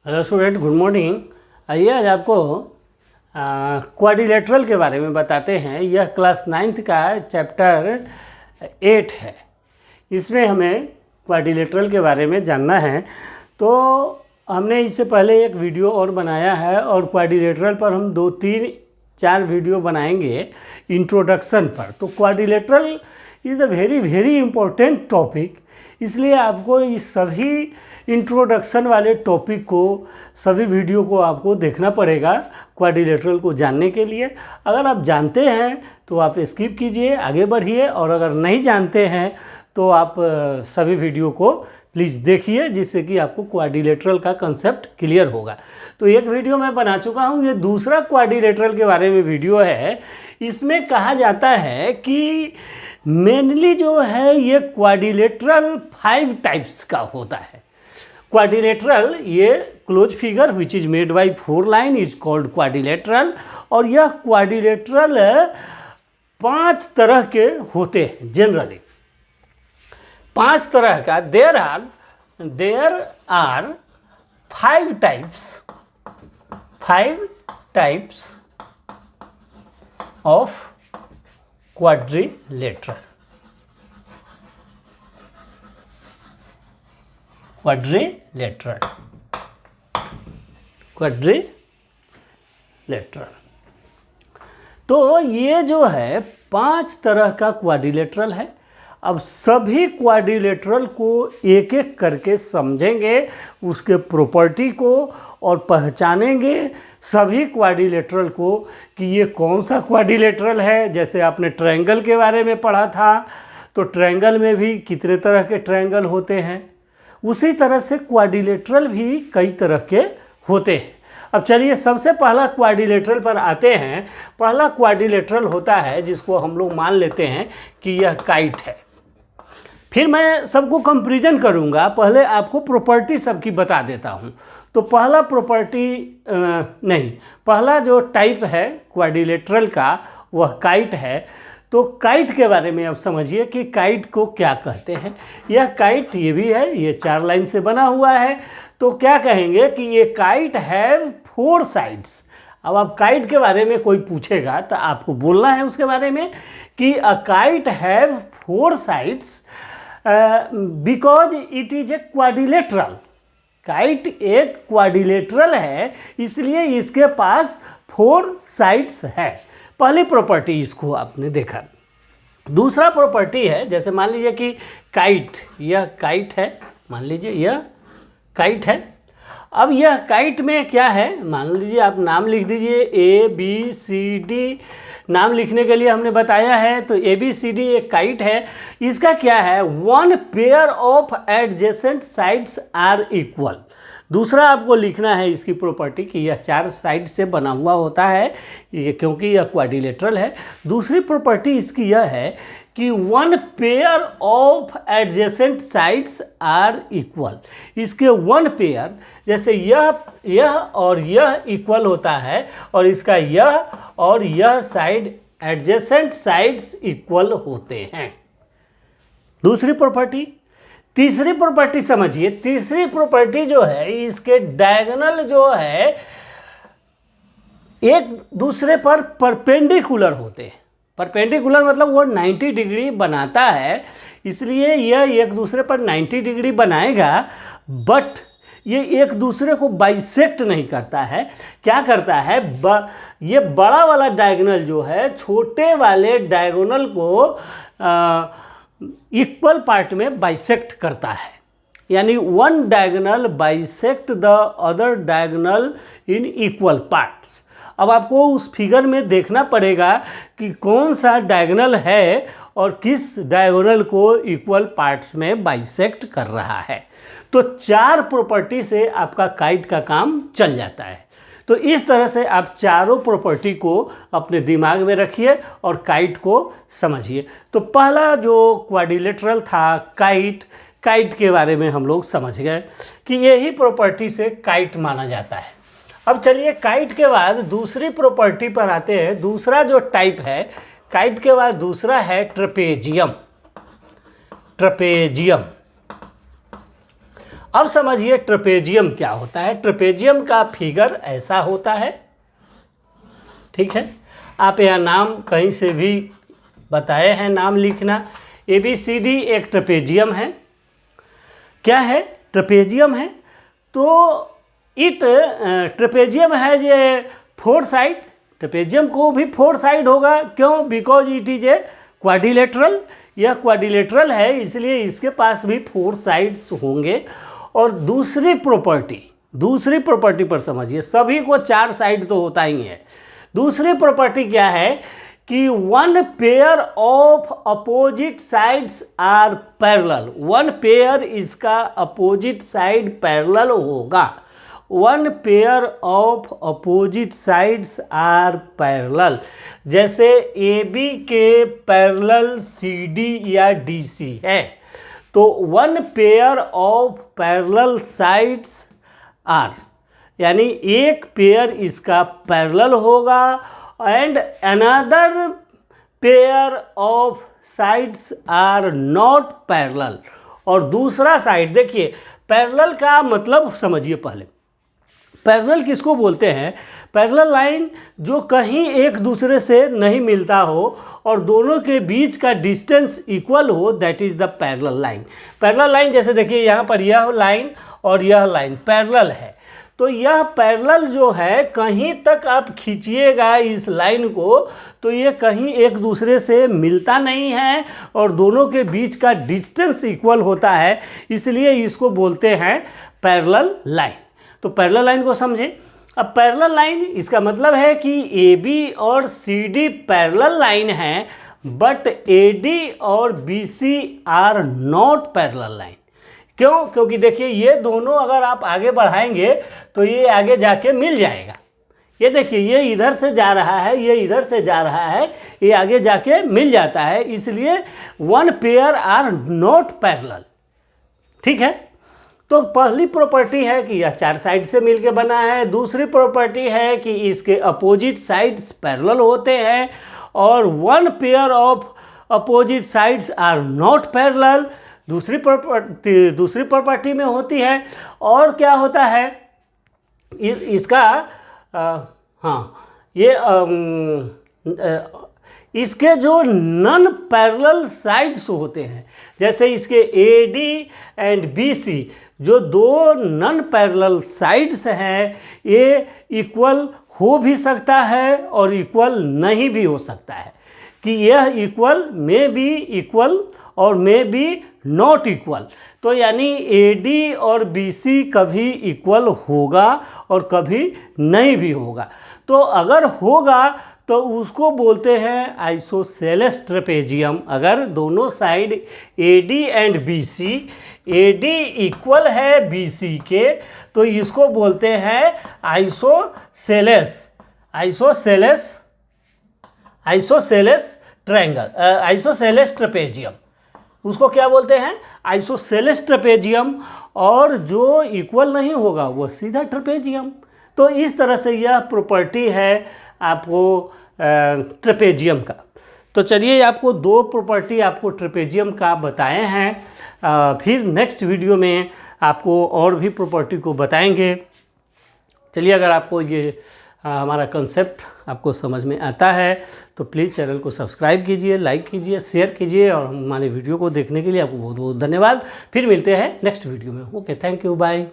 Hello student, good morning. आइए आज आपको क्वाड्रिलेटरल के बारे में बताते हैं। यह क्लास 9th का चैप्टर 8 है। इसमें हमें क्वाड्रिलेटरल के बारे में जानना है। तो हमने इससे पहले एक वीडियो और बनाया है और क्वाड्रिलेटरल पर हम 2-3-4 वीडियो बनाएंगे इंट्रोडक्शन पर। तो quadrilateral is a very important topic, इसलिए आपको इस सभी इंट्रोडक्शन वाले टॉपिक को, सभी वीडियो को आपको देखना पड़ेगा क्वाड्रिलेटरल को जानने के लिए। अगर आप जानते हैं तो आप स्किप कीजिए, आगे बढ़िए, और अगर नहीं जानते हैं तो आप सभी वीडियो को प्लीज़ देखिए, जिससे कि आपको क्वाड्रिलेटरल का कंसेप्ट क्लियर होगा। तो एक वीडियो मैं बना चुका हूँ, ये दूसरा क्वाड्रिलेटरल के बारे में वीडियो है। इसमें कहा जाता है कि मेनली जो है ये क्वाड्रिलेटरल 5 टाइप्स का होता है। क्वाड्रिलेटरल, ये close figure which is made by 4 line is called quadrilateral. और यह क्वाड्रिलेटरल 5 तरह के होते हैं। जनरली 5 तरह का there are 5 types of quadrilateral. तो ये जो है 5 तरह का क्वाड्रिलेटरल है। अब सभी क्वाड्रिलेटरल को एक एक करके समझेंगे, उसके प्रॉपर्टी को और पहचानेंगे सभी क्वाड्रिलेटरल को कि ये कौन सा क्वाड्रिलेटरल है। जैसे आपने ट्रायंगल के बारे में पढ़ा था, तो ट्रायंगल में भी कितने तरह के ट्रायंगल होते हैं, उसी तरह से क्वाड्रिलेटरल भी कई तरह के होते हैं। अब चलिए सबसे पहला क्वाड्रिलेटरल पर आते हैं। पहला क्वाड्रिलेटरल होता है जिसको हम लोग मान लेते हैं कि यह काइट है। फिर मैं सबको कंपैरिजन करूंगा, पहले आपको प्रॉपर्टी सबकी बता देता हूं। तो पहला पहला जो टाइप है क्वाड्रिलेटरल का वह काइट है। तो काइट के बारे में अब समझिए कि काइट को क्या कहते हैं। यह काइट ये भी है, ये 4 लाइन से बना हुआ है। तो क्या कहेंगे कि ये काइट हैव 4 साइड्स। अब आप काइट के बारे में कोई पूछेगा तो आपको बोलना है उसके बारे में कि a kite have 4 sides because it is a quadrilateral. Kite एक क्वाड्रिलेटरल है, इसलिए इसके पास 4 साइड्स है। पहली प्रॉपर्टी इसको आपने देखा। दूसरा प्रॉपर्टी है, जैसे मान लीजिए कि काइट, यह काइट है, मान लीजिए यह काइट है। अब यह काइट में क्या है, मान लीजिए आप नाम लिख दीजिए ABCD। नाम लिखने के लिए हमने बताया है। तो ABCD एक काइट है। इसका क्या है, 1 pair of adjacent sides are equal. दूसरा आपको लिखना है इसकी प्रॉपर्टी कि यह 4 साइड से बना हुआ होता है, ये क्योंकि यह क्वाड्रिलेटरल है। दूसरी प्रॉपर्टी इसकी यह है कि 1 pair of adjacent sides are equal. इसके 1 पेयर, जैसे यह और यह इक्वल होता है और इसका यह और यह साइड, एडजेसेंट साइड्स इक्वल होते हैं। दूसरी प्रॉपर्टी। तीसरी प्रॉपर्टी समझिए। तीसरी प्रॉपर्टी जो है, इसके डायगोनल जो है एक दूसरे पर परपेंडिकुलर होते हैं। परपेंडिकुलर मतलब वो 90 डिग्री बनाता है, इसलिए यह एक दूसरे पर 90 डिग्री बनाएगा, बट ये एक दूसरे को बाइसेक्ट नहीं करता है। क्या करता है, ये बड़ा वाला डायगोनल जो है छोटे वाले डायगोनल को इक्वल पार्ट में बाइसेक्ट करता है। यानी 1 diagonal bisect the other diagonal in equal parts. अब आपको उस फिगर में देखना पड़ेगा कि कौन सा डायगोनल है और किस डायगोनल को इक्वल पार्ट्स में बाइसेक्ट कर रहा है। तो 4 प्रॉपर्टी से आपका काइट का काम चल जाता है। तो इस तरह से आप चारों प्रॉपर्टी को अपने दिमाग में रखिए और काइट को समझिए। तो पहला जो क्वाड्रिलेटरल था काइट के बारे में हम लोग समझ गए कि यही प्रॉपर्टी से काइट माना जाता है। अब चलिए काइट के बाद दूसरी प्रॉपर्टी पर आते हैं। दूसरा जो टाइप है काइट के बाद दूसरा है ट्रेपेजियम। अब समझिए ट्रेपेजियम क्या होता है। ट्रेपेजियम का फिगर ऐसा होता है, ठीक है। आप यहाँ नाम कहीं से भी बताए हैं, नाम लिखना। ABCD एक ट्रेपेजियम है। क्या है? ट्रेपेजियम है। तो ट्रेपेजियम है ये 4 साइड। ट्रेपेजियम को भी 4 साइड होगा। क्यों? Because it is a quadrilateral. यह क्वाड्रिलेटरल है, इसलिए इसके पास भी 4 साइड्स होंगे। और दूसरी प्रॉपर्टी पर समझिए, सभी को 4 साइड तो होता ही है। दूसरी प्रॉपर्टी क्या है कि 1 pair of opposite sides are parallel. 1 pair इसका अपोजिट साइड पैरेलल होगा। 1 pair of opposite sides are parallel. जैसे AB के पैरेलल CD या DC है, तो 1 pair of parallel sides are, यानी एक पेयर इसका पैरेलल होगा and another pair of sides are not parallel. और दूसरा साइड, देखिए पैरेलल का मतलब समझिए पहले। पैरेलल किसको बोलते हैं? पैरेलल लाइन जो कहीं एक दूसरे से नहीं मिलता हो और दोनों के बीच का डिस्टेंस इक्वल हो, that is the parallel line. Parallel line जैसे देखिए यहाँ पर यह लाइन और यह लाइन पैरेलल है, तो यह पैरेलल जो है, कहीं तक आप खींचिएगा इस लाइन को तो ये कहीं एक दूसरे से मिलता नहीं है और दोनों के बीच का डिस्टेंस इक्वल होता है, इसलिए इसको बोलते हैं पैरेलल लाइन। तो पैरेलल लाइन को समझें। अब पैरेलल लाइन इसका मतलब है कि AB और CD पैरेलल लाइन है, बट AD और BC are not parallel line. क्यों? क्योंकि देखिए ये दोनों अगर आप आगे बढ़ाएंगे तो ये आगे जाके मिल जाएगा। ये देखिए ये इधर से जा रहा है, ये इधर से जा रहा है, ये आगे जाके मिल जाता है, इसलिए 1 पेयर आर नॉट पैरेलल। ठीक है। तो पहली प्रॉपर्टी है कि यह 4 साइड से मिलके बना है। दूसरी प्रॉपर्टी है कि इसके अपोजिट साइड्स पैरेलल होते हैं और 1 pair of opposite sides are not parallel. दूसरी प्रॉपर्टी में होती है। और क्या होता है इसका इसके जो नॉन पैरेलल साइड्स होते हैं, जैसे इसके AD एंड BC जो 2 नॉन पैरेलल साइड्स हैं, ये इक्वल हो भी सकता है और इक्वल नहीं भी हो सकता है, कि यह इक्वल में बी इक्वल और में बी नॉट इक्वल। तो यानी AD और BC कभी इक्वल होगा और कभी नहीं भी होगा। तो अगर होगा तो उसको बोलते हैं आइसोसेलेस ट्रेपेजियम। अगर दोनों side AD and BC, AD equal है BC के, तो इसको बोलते हैं आइसोसेलेस ट्रायंगल, आइसोसेलेस ट्रेपेजियम। उसको क्या बोलते हैं? Isosceles trapezium. और जो इक्वल नहीं होगा वो सीधा ट्रेपेजियम। तो इस तरह से यह प्रॉपर्टी है आपको ट्रेपेजियम का। तो चलिए आपको 2 प्रॉपर्टी आपको ट्रेपेजियम का बताए हैं। फिर नेक्स्ट वीडियो में आपको और भी प्रॉपर्टी को बताएंगे। चलिए, अगर आपको ये हमारा कंसेप्ट आपको समझ में आता है तो प्लीज़ चैनल को सब्सक्राइब कीजिए, लाइक कीजिए, शेयर कीजिए और हमारे वीडियो को देखने के लिए आपको बहुत बहुत धन्यवाद। फिर मिलते हैं नेक्स्ट वीडियो में। Okay, thank you, bye.